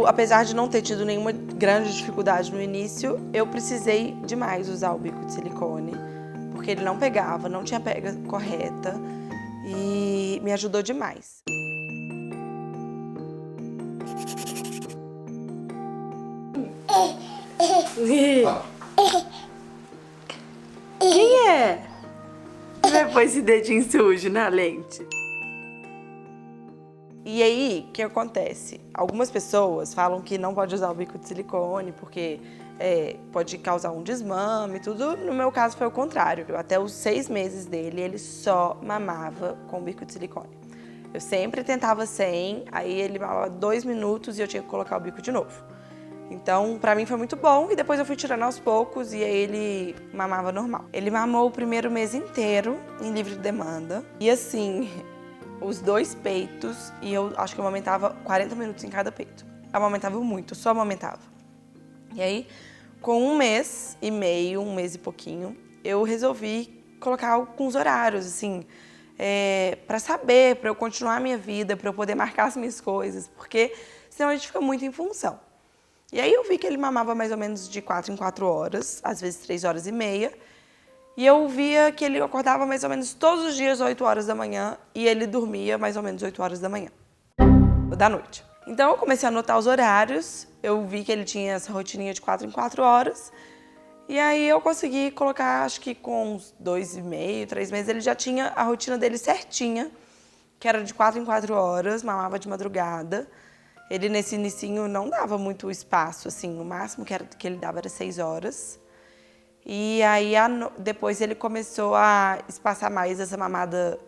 Apesar de não ter tido nenhuma grande dificuldade no início, eu precisei demais usar o bico de silicone, porque ele não pegava, não tinha pega correta e me ajudou demais. Quem é? Vai pôr esse dedinho sujo na lente. E aí, o que acontece? Algumas pessoas falam que não pode usar o bico de silicone porque pode causar um desmame e tudo. No meu caso foi o contrário. Até os 6 meses dele, ele só mamava com o bico de silicone. Eu sempre tentava sem, aí ele mamava 2 minutos e eu tinha que colocar o bico de novo. Então, pra mim foi muito bom e depois eu fui tirando aos poucos e aí ele mamava normal. Ele mamou o primeiro mês inteiro em livre demanda e assim, os 2 peitos e eu acho que eu amamentava 40 minutos em cada peito. Eu amamentava muito, só amamentava. E aí, com 1 mês e meio, 1 mês e pouquinho, eu resolvi colocar alguns horários, assim, pra saber, pra eu continuar a minha vida, pra eu poder marcar as minhas coisas, porque senão a gente fica muito em função. E aí eu vi que ele mamava mais ou menos de 4 em 4 horas, às vezes 3 horas e meia. E eu via que ele acordava mais ou menos todos os dias 8 horas da manhã e ele dormia mais ou menos 8 horas da manhã, da noite. Então eu comecei a anotar os horários, eu vi que ele tinha essa rotininha de 4 em 4 horas. E aí eu consegui colocar, acho que com uns 2,5, 3 meses, ele já tinha a rotina dele certinha, que era de 4 em 4 horas, mamava de madrugada. Ele, nesse inicinho, não dava muito espaço, assim, o máximo que ele dava era 6 horas. E aí, depois ele começou a espaçar mais essa mamada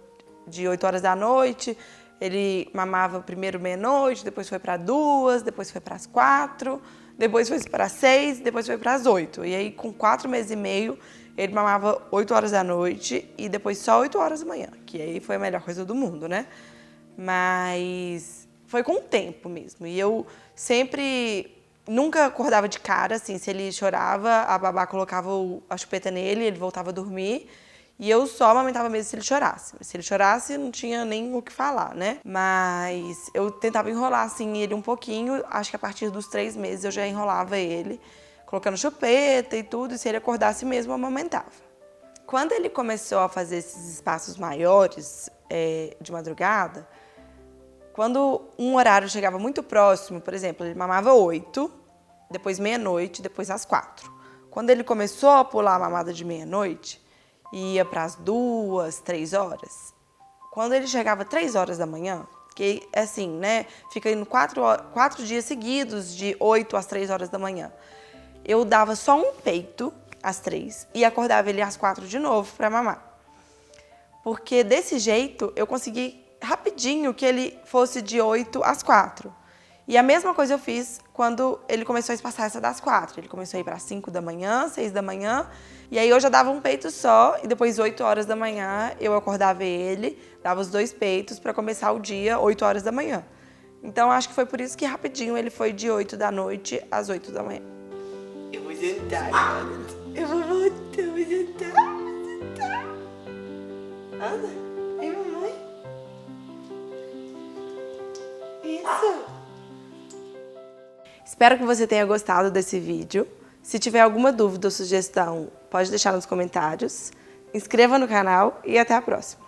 de 8 horas da noite. Ele mamava primeiro meia-noite, depois foi para 2, depois foi para as 4, depois foi para as 6, depois foi para as 8. E aí, com 4 meses e meio, ele mamava 8 horas da noite e depois só 8 horas da manhã, que aí foi a melhor coisa do mundo, né? Mas foi com o tempo mesmo. E eu nunca acordava de cara, assim, se ele chorava, a babá colocava a chupeta nele, ele voltava a dormir. E eu só amamentava mesmo se ele chorasse. Se ele chorasse, não tinha nem o que falar, né? Mas eu tentava enrolar, assim, ele um pouquinho. Acho que a partir dos 3 meses eu já enrolava ele, colocando chupeta e tudo. E se ele acordasse mesmo, eu amamentava. Quando ele começou a fazer esses espaços maiores de madrugada, quando um horário chegava muito próximo, por exemplo, ele mamava 8, depois meia-noite, depois às 4. Quando ele começou a pular a mamada de meia-noite, ia para as 2, 3 horas. Quando ele chegava 3 horas da manhã, que assim, né, fica indo 4 dias seguidos de 8 às 3 horas da manhã, eu dava só um peito às 3 e acordava ele às 4 de novo para mamar. Porque desse jeito eu consegui rapidinho que ele fosse de 8 às 4. E a mesma coisa eu fiz quando ele começou a espaçar essa das 4. Ele começou a ir para 5 da manhã, 6 da manhã. E aí eu já dava um peito só. E depois, 8 horas da manhã, eu acordava ele, dava os 2 peitos para começar o dia, 8 horas da manhã. Então, acho que foi por isso que rapidinho ele foi de 8 da noite às 8 da manhã. Eu vou sentar agora. Eu vou voltar, vou sentar, vou sentar. Anda, vem, mamãe. Isso. Espero que você tenha gostado desse vídeo. Se tiver alguma dúvida ou sugestão, pode deixar nos comentários. Inscreva no canal e até a próxima.